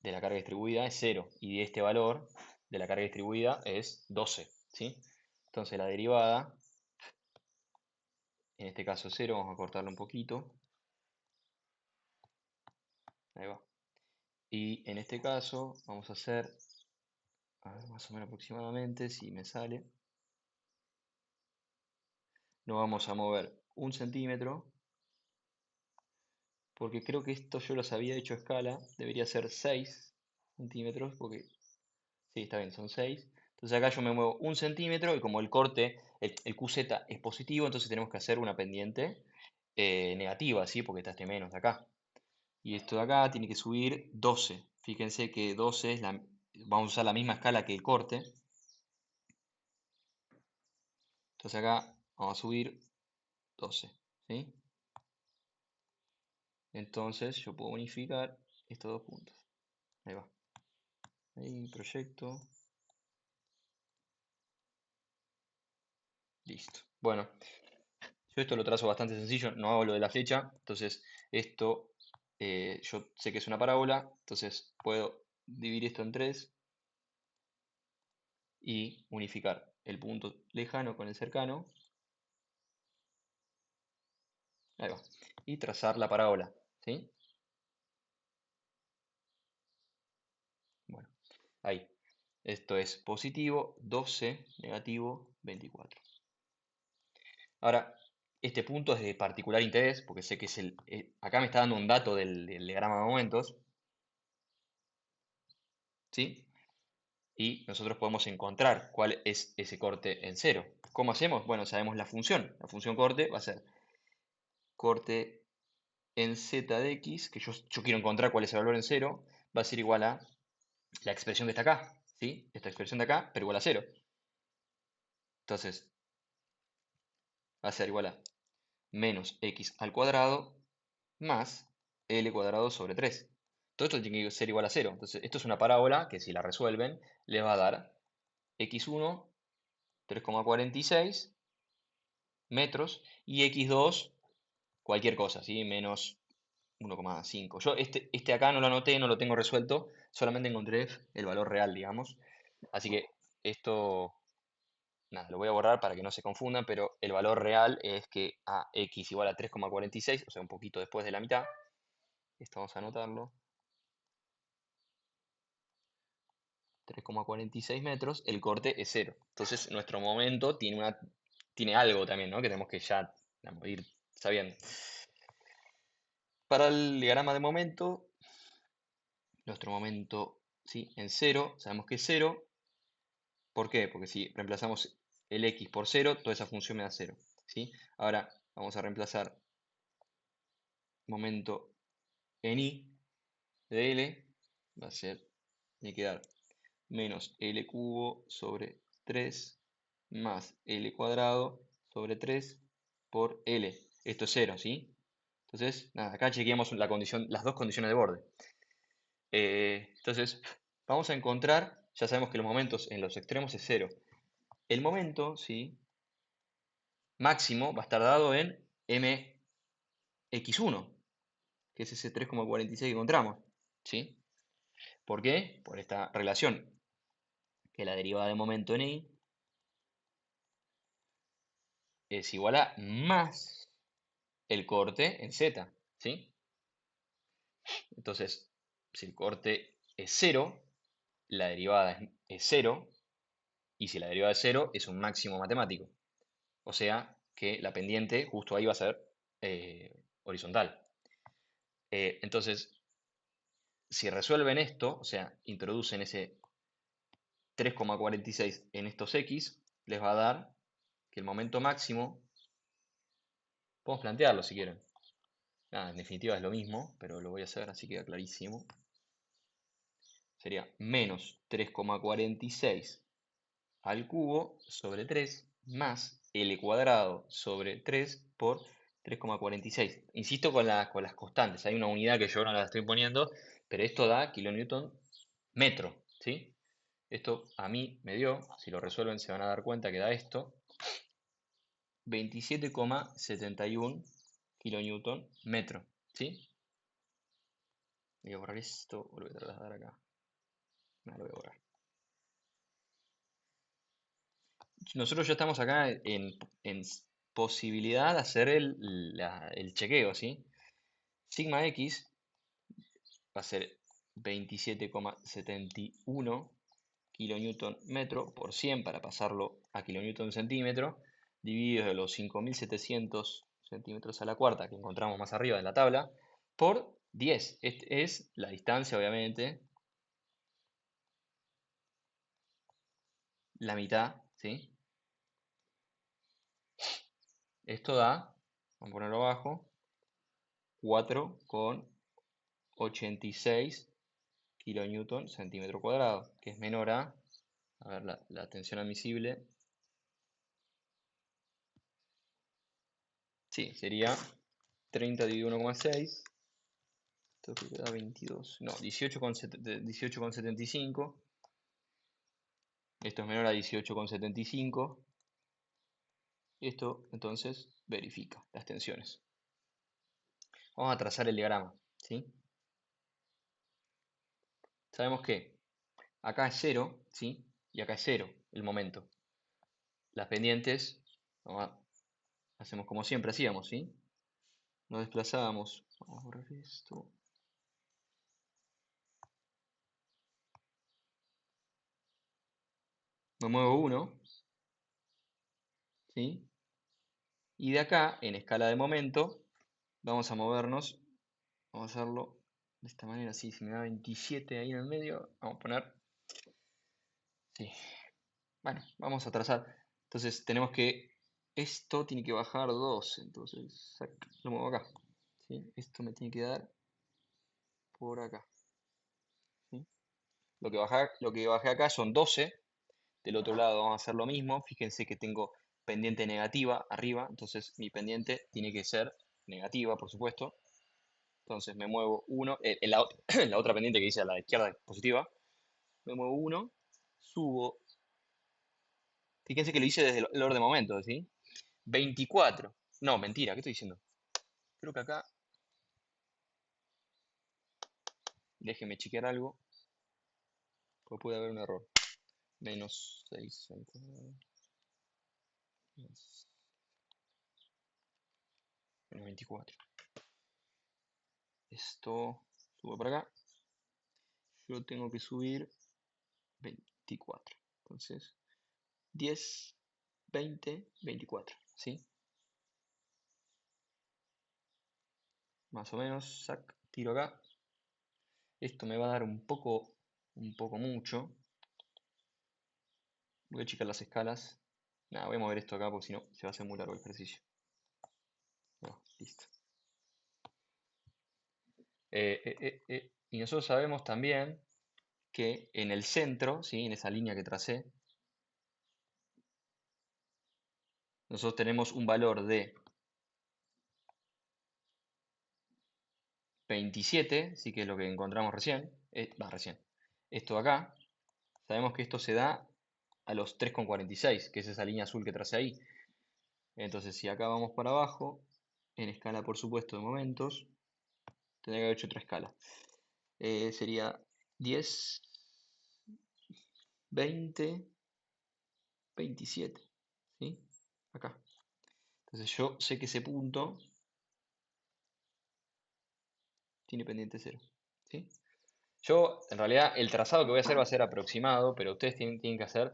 De la carga distribuida es 0 y de este valor de la carga distribuida es 12, ¿sí? Entonces la derivada, en este caso 0, vamos a cortarlo un poquito, ahí va. Y en este caso vamos a hacer, a ver, más o menos aproximadamente, si me sale, nos vamos a mover 1 centímetro, porque creo que esto yo los había hecho a escala, debería ser 6 centímetros, porque sí, está bien, son 6. Entonces acá yo me muevo 1 centímetro y como el corte, el QZ es positivo, entonces tenemos que hacer una pendiente negativa, ¿sí? Porque está este menos de acá. Y esto de acá tiene que subir 12. Fíjense que 12 vamos a usar la misma escala que el corte. Entonces acá vamos a subir 12, ¿sí? Entonces yo puedo unificar estos dos puntos. Ahí va. Ahí, proyecto. Listo. Bueno, yo esto lo trazo bastante sencillo, no hago lo de la flecha. Entonces esto, yo sé que es una parábola, entonces puedo dividir esto en 3 y unificar el punto lejano con el cercano. Ahí va. Y trazar la parábola, ¿sí? Bueno, ahí. Esto es positivo 12, negativo 24. Ahora, este punto es de particular interés, porque sé que es acá me está dando un dato del diagrama de momentos, ¿sí? Y nosotros podemos encontrar cuál es ese corte en 0. ¿Cómo hacemos? Bueno, sabemos la función. La función corte va a ser corte en z de x, que yo quiero encontrar cuál es el valor en 0, va a ser igual a la expresión que está acá, ¿sí? Esta expresión de acá, pero igual a 0. Entonces, va a ser igual a menos x al cuadrado más L cuadrado sobre 3. Todo esto tiene que ser igual a 0. Entonces, esto es una parábola que si la resuelven, les va a dar x1, 3,46 metros y x2, cualquier cosa, ¿sí? Menos 1,5. Yo este acá no lo anoté, no lo tengo resuelto, solamente encontré el valor real, digamos. Así que esto, nada, lo voy a borrar para que no se confundan, pero el valor real es que a x igual a 3,46, o sea, un poquito después de la mitad. Esto vamos a anotarlo. 3,46 metros, el corte es 0. Entonces nuestro momento tiene algo también, ¿no? Que tenemos que ya ir sabiendo. Para el diagrama de momento, nuestro momento, ¿sí? En 0, sabemos que es 0. ¿Por qué? Porque si reemplazamos el x por 0, toda esa función me da 0, ¿sí? Ahora vamos a reemplazar momento en I de L va a ser, tiene que dar menos L cubo sobre 3 más L cuadrado sobre 3 por L. Esto es 0, ¿sí? Entonces, nada, acá chequeamos la condición, las dos condiciones de borde. Entonces, vamos a encontrar, ya sabemos que los momentos en los extremos es 0. El momento, ¿sí? Máximo va a estar dado en mx1, que es ese 3,46 que encontramos, ¿sí? ¿Por qué? Por esta relación, que la derivada de momento en y es igual a más el corte en z, ¿sí? Entonces, si el corte es 0, la derivada es 0, y si la derivada es 0, es un máximo matemático. O sea que la pendiente justo ahí va a ser horizontal. Entonces, si resuelven esto, o sea, introducen ese 3,46 en estos x, les va a dar que el momento máximo, podemos plantearlo si quieren. Nada, en definitiva es lo mismo, pero lo voy a hacer así queda clarísimo. Sería menos 3,46 al cubo sobre 3 más L cuadrado sobre 3 por 3,46. Insisto con las constantes, hay una unidad que yo no la estoy poniendo, pero esto da kilonewton metro, ¿sí? Esto a mí me dio, si lo resuelven se van a dar cuenta que da esto, 27,71 kilonewton metro, ¿sí? Voy a borrar esto, o lo voy a trasladar acá. No, lo voy a borrar. Nosotros ya estamos acá en posibilidad de hacer el chequeo, ¿sí? Sigma X va a ser 27,71 kilonewton metro por 100 para pasarlo a kilonewton centímetro, dividido de los 5.700 centímetros a la cuarta que encontramos más arriba en la tabla, por 10. Esta es la distancia, obviamente, la mitad, ¿sí? Esto da, vamos a ponerlo abajo, 4,86 kilonewton centímetro cuadrado, que es menor a ver, la tensión admisible, sí, sería 30 dividido 1,6, esto creo que da 22, no, 18,75, esto es menor a 18,75, esto entonces verifica las tensiones. Vamos a trazar el diagrama, ¿sí? Sabemos que acá es 0, ¿sí? Y acá es 0 el momento. Las pendientes, hacemos como siempre hacíamos, ¿sí? Nos desplazábamos, vamos a borrar esto, me muevo 1, ¿sí? Y de acá, en escala de momento, vamos a movernos, vamos a hacerlo de esta manera, así, si me da 27 ahí en el medio, vamos a poner, sí, bueno, vamos a trazar. Entonces tenemos que, esto tiene que bajar 2, entonces lo muevo acá, ¿sí? Esto me tiene que dar por acá, ¿sí? Lo que bajé acá son 12, del otro lado vamos a hacer lo mismo, fíjense que tengo pendiente negativa arriba, entonces mi pendiente tiene que ser negativa, por supuesto. Entonces me muevo 1, en la otra pendiente que dice a la izquierda positiva, me muevo 1, subo, fíjense que lo hice desde el orden de momento, ¿sí? 24, no, mentira, ¿qué estoy diciendo? Creo que acá, déjeme chequear algo, porque puede haber un error. Menos 6 al cuadrado, menos 24. Esto subo para acá, yo tengo que subir 24. Entonces, 10, 20, 24, ¿sí? Más o menos, sac, tiro acá. Esto me va a dar un poco mucho. Voy a checar las escalas. Nada, voy a mover esto acá porque si no se va a hacer muy largo el ejercicio. No, listo. Y nosotros sabemos también que en el centro, ¿sí? En esa línea que tracé, nosotros tenemos un valor de 27, sí que es lo que encontramos recién, recién, esto de acá, sabemos que esto se da a los 3,46, que es esa línea azul que tracé ahí. Entonces, si acá vamos para abajo, en escala, por supuesto, de momentos, tendría que haber hecho otra escala. Sería 10, 20, 27, ¿sí? Acá. Entonces yo sé que ese punto tiene pendiente 0, ¿sí? Yo, en realidad, el trazado que voy a hacer va a ser aproximado, pero ustedes tienen que hacer,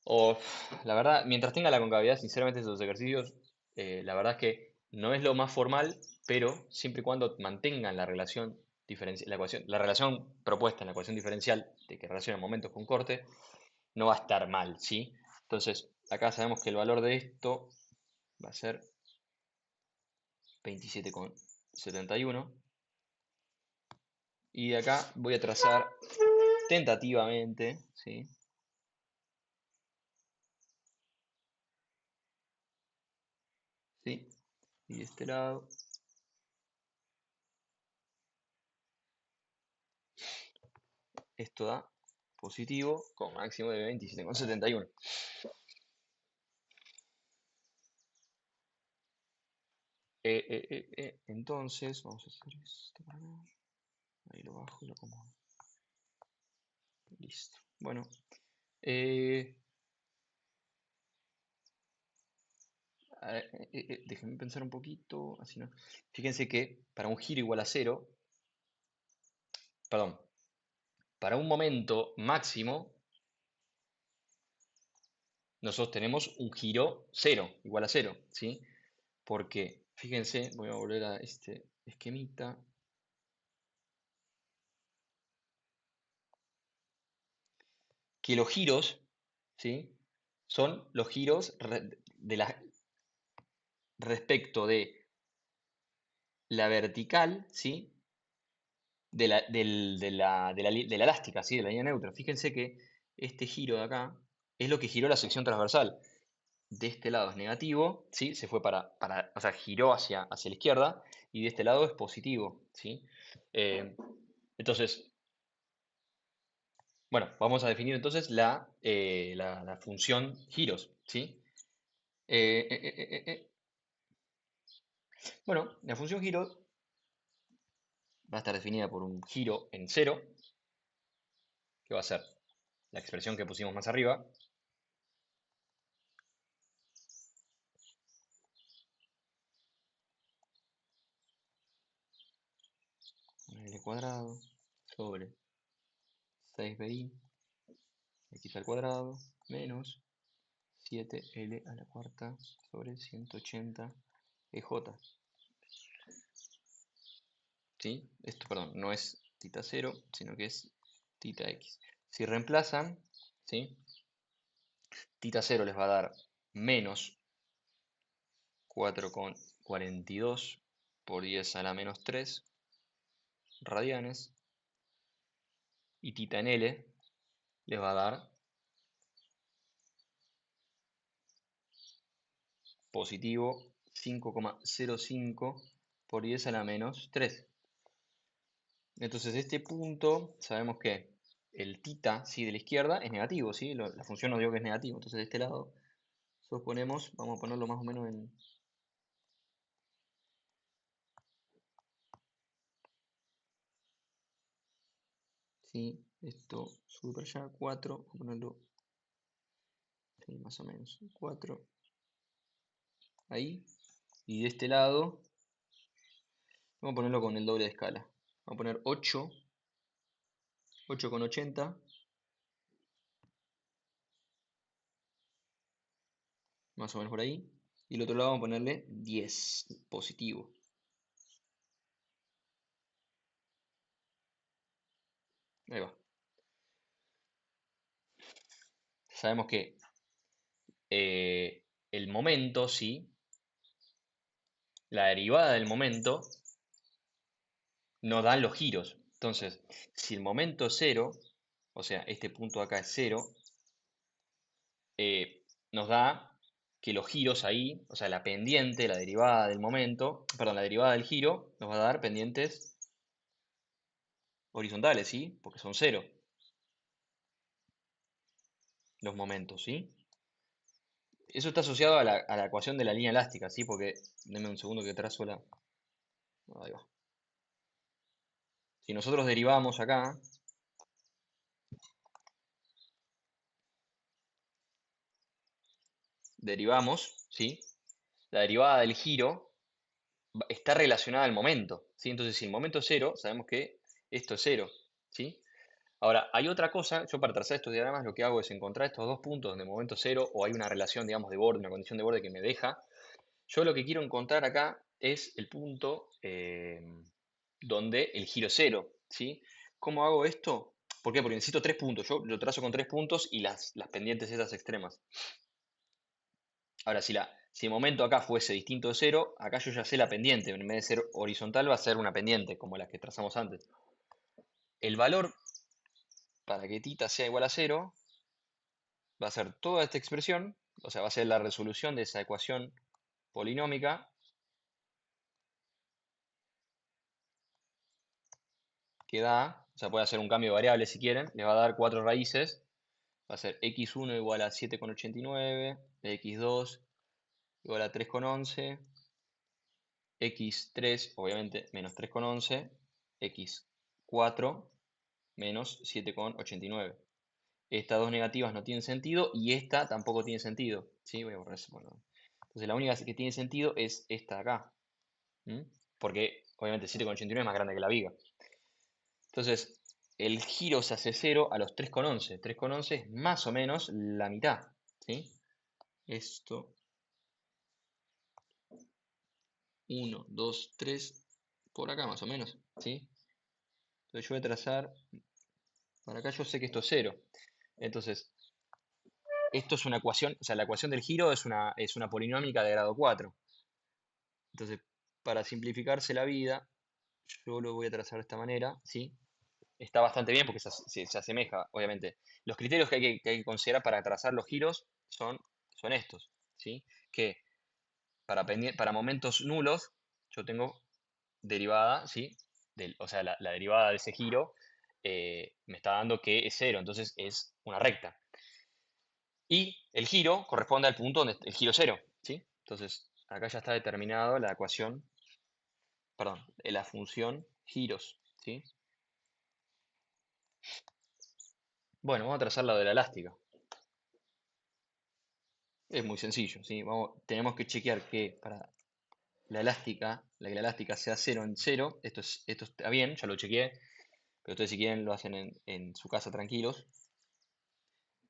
o la verdad, mientras tenga la concavidad, sinceramente, esos ejercicios, la verdad es que no es lo más formal, pero siempre y cuando mantengan la relación diferencial, la relación propuesta en la ecuación diferencial, de que relaciona momentos con corte, no va a estar mal, ¿sí? Entonces, acá sabemos que el valor de esto va a ser 27,71. Y de acá voy a trazar tentativamente, ¿sí? ¿Sí? Y de este lado, esto da positivo con máximo de 27,71. Entonces, vamos a hacer esto para acá. Ahí lo bajo y lo acomodo. Listo. Bueno, eh, déjenme pensar un poquito, así no. Fíjense que para un giro igual a 0, perdón, para un momento máximo, nosotros tenemos un giro 0, igual a 0, ¿sí? Porque, fíjense, voy a volver a este esquemita, que los giros, ¿sí? Son los giros respecto de la vertical, ¿sí? De la elástica, ¿sí? De la línea neutra. Fíjense que este giro de acá es lo que giró la sección transversal. De este lado es negativo, ¿sí? Se fue o sea, giró hacia la izquierda, y de este lado es positivo, ¿sí? Eh, entonces, bueno, vamos a definir entonces la función giros, ¿sí? Eh, eh, eh, eh, eh, Bueno, la función giro va a estar definida por un giro en 0, que va a ser la expresión que pusimos más arriba, l cuadrado sobre 6bi x al cuadrado menos 7l a la cuarta sobre 180 EJ. ¿Sí? Esto, perdón, no es tita 0, sino que es tita x. Si reemplazan, ¿sí? Tita 0 les va a dar menos 4,42 por 10 a la menos 3 radianes, y tita en L les va a dar positivo 5,05 por 10 a la menos 3. Entonces, este punto, sabemos que el tita, ¿sí? De la izquierda es negativo, ¿sí? La función nos dio que es negativo. Entonces, de este lado, nosotros vamos a ponerlo más o menos en... ¿Sí? Esto sube para allá, 4, vamos a ponerlo ahí más o menos, 4 ahí. Y de este lado, vamos a ponerlo con el doble de escala. Vamos a poner 8, 8,80, más o menos por ahí. Y el otro lado vamos a ponerle 10, positivo. Ahí va. Sabemos que el momento, sí, la derivada del momento nos dan los giros. Entonces, si el momento es cero, o sea, este punto acá es cero, nos da que los giros ahí, o sea, la pendiente, la derivada del momento, perdón, la derivada del giro, nos va a dar pendientes horizontales, ¿sí? Porque son cero los momentos, ¿sí? Eso está asociado a la ecuación de la línea elástica, ¿sí? Porque, denme un segundo que trazo la... Ahí va. Si nosotros derivamos acá, derivamos, ¿sí? La derivada del giro está relacionada al momento, ¿sí? Entonces, si el momento es cero, sabemos que esto es cero, ¿sí? Ahora, hay otra cosa, yo para trazar estos diagramas lo que hago es encontrar estos dos puntos donde el momento es cero o hay una relación, digamos, de borde, una condición de borde que me deja. Yo lo que quiero encontrar acá es el punto donde el giro es cero, ¿sí? ¿Cómo hago esto? ¿Por qué? Porque necesito tres puntos. Yo lo trazo con tres puntos y las pendientes esas extremas. Ahora, si el momento acá fuese distinto de cero, acá yo ya sé la pendiente. En vez de ser horizontal, va a ser una pendiente, como la que trazamos antes. El valor para que θ sea igual a cero va a ser toda esta expresión, o sea, va a ser la resolución de esa ecuación polinómica que da, o sea, puede hacer un cambio de variable si quieren, le va a dar cuatro raíces, va a ser x1 igual a 7,89, x2 igual a 3,11, x3 obviamente menos 3,11, x4 menos 7,89. Estas dos negativas no tienen sentido y esta tampoco tiene sentido. ¿Sí? Voy a borrar eso. Bueno. Entonces la única que tiene sentido es esta de acá. ¿Mm? Porque obviamente 7,89 es más grande que la viga. Entonces, el giro se hace cero a los 3,11. 3,11 es más o menos la mitad. ¿Sí? Esto, 1, 2, 3, por acá más o menos. ¿Sí? Entonces yo voy a trazar, para acá yo sé que esto es cero. Entonces, esto es una ecuación, o sea, la ecuación del giro es una polinómica de grado 4. Entonces, para simplificarse la vida, yo lo voy a trazar de esta manera, ¿sí? Está bastante bien porque se asemeja, obviamente. Los criterios que hay que considerar para trazar los giros son estos, ¿sí? Que para momentos nulos yo tengo derivada, ¿sí? O sea, la derivada de ese giro me está dando que es cero, entonces es una recta. Y el giro corresponde al punto donde el giro es cero, ¿sí? Entonces, acá ya está determinado la ecuación, perdón, la función giros, ¿sí? Bueno, vamos a trazar la de la elástica. Es muy sencillo, ¿sí? Tenemos que chequear que para que la elástica sea cero en cero, esto está bien, ya lo chequeé, pero ustedes si quieren lo hacen en su casa tranquilos.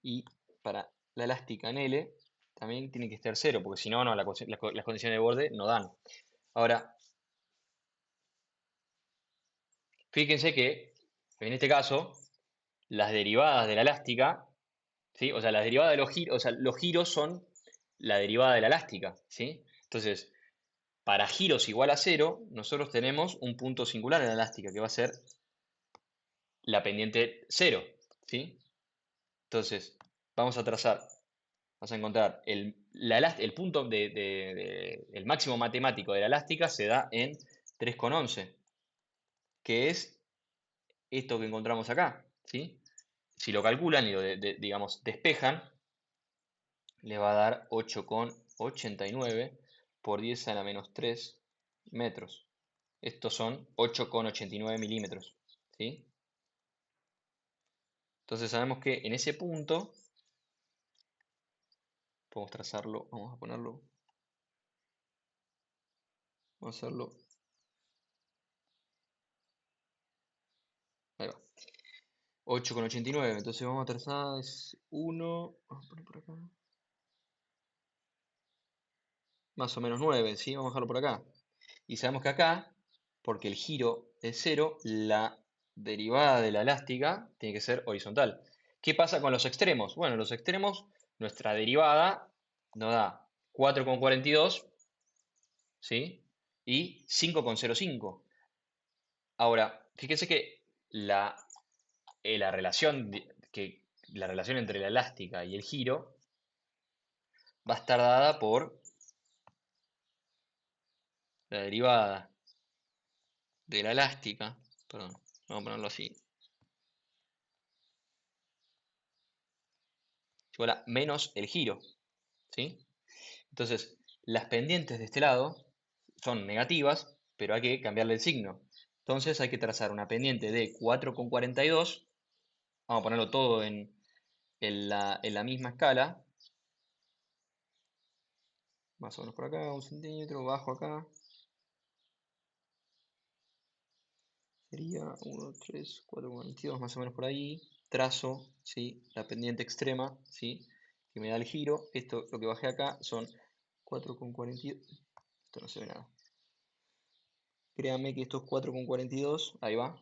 Y para la elástica en L también tiene que estar cero, porque si no, las condiciones de borde no dan. Ahora, fíjense que en este caso, las derivadas de la elástica, ¿sí? O sea, las derivadas de los giros, o sea, los giros son la derivada de la elástica, ¿sí? Entonces, para giros igual a cero, nosotros tenemos un punto singular en la elástica, que va a ser la pendiente cero, ¿sí? Entonces, vamos a trazar, vamos a encontrar el punto el máximo matemático de la elástica se da en 3,11, que es esto que encontramos acá, ¿sí? Si lo calculan y digamos, despejan, le va a dar 8,89 por 10 a la menos 3 metros. Estos son 8,89 milímetros, ¿sí? Entonces sabemos que en ese punto, podemos trazarlo, vamos a ponerlo, vamos a hacerlo, ahí va, 8,89, entonces vamos a trazar, es 1, vamos a poner por acá, más o menos 9, ¿sí? Vamos a dejarlo por acá. Y sabemos que acá, porque el giro es cero, la derivada de la elástica tiene que ser horizontal. ¿Qué pasa con los extremos? Bueno, en los extremos, nuestra derivada nos da 4,42, ¿sí? Y 5,05. Ahora, fíjese que la, la relación, la relación entre la elástica y el giro va a estar dada por la derivada de la elástica, perdón, vamos a ponerlo así, igual a menos el giro, ¿sí? Entonces, las pendientes de este lado son negativas, pero hay que cambiarle el signo. Entonces hay que trazar una pendiente de 4,42, vamos a ponerlo todo en la misma escala, más o menos por acá, 1 centímetro, bajo acá, sería 1, 3, 4,42, más o menos por ahí, trazo, ¿sí? La pendiente extrema, ¿sí? Que me da el giro, esto lo que bajé acá son 4,42, esto no se ve nada. Créanme que esto es 4,42, ahí va.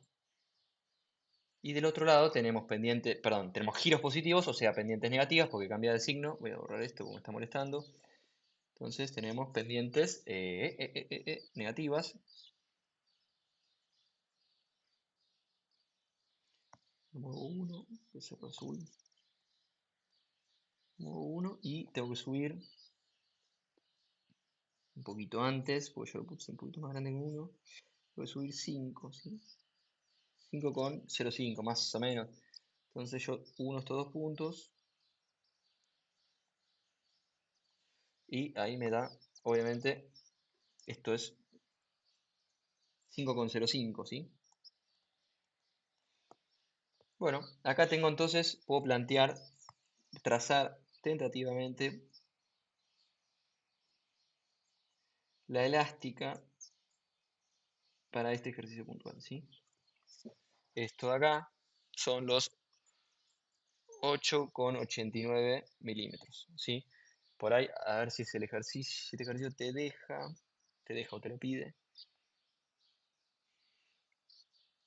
Y del otro lado tenemos pendientes, perdón, tenemos giros positivos, o sea, pendientes negativas, porque cambia de signo. Voy a borrar esto como me está molestando. Entonces tenemos pendientes negativas. Muevo uno, cerro azul. Muevo uno y tengo que subir un poquito antes, porque yo lo puse un poquito más grande que uno. Tengo que subir 5, ¿sí? 5,05 más o menos. Entonces yo uno estos dos puntos y ahí me da, obviamente, esto es 5,05, ¿sí? Bueno, acá tengo entonces, puedo plantear, trazar tentativamente la elástica para este ejercicio puntual, ¿sí? Esto de acá son los 8,89 milímetros, ¿sí? Por ahí, a ver si es el ejercicio, si este ejercicio te deja o te lo pide.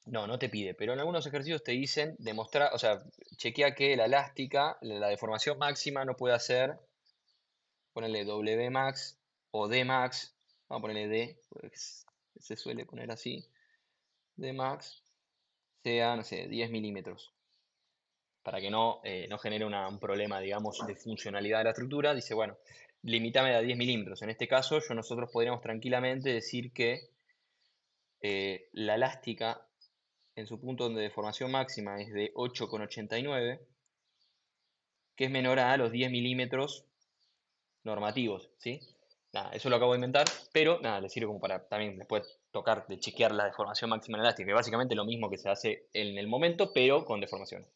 No, no te pide, pero en algunos ejercicios te dicen demostrar, o sea, chequea que la elástica, la deformación máxima no puede hacer, ponerle W max o D max, vamos a ponerle D, pues se suele poner así, D max, sea, no sé, 10 milímetros, para que no genere un problema, digamos, de funcionalidad de la estructura. Dice, bueno, limítame a 10 milímetros. En este caso, nosotros podríamos tranquilamente decir que la elástica en su punto de deformación máxima es de 8,89, que es menor a los 10 milímetros normativos, ¿sí? Nada, eso lo acabo de inventar, pero nada, le sirve como para también después tocar, de chequear la deformación máxima elástica, que básicamente lo mismo que se hace en el momento, pero con deformación.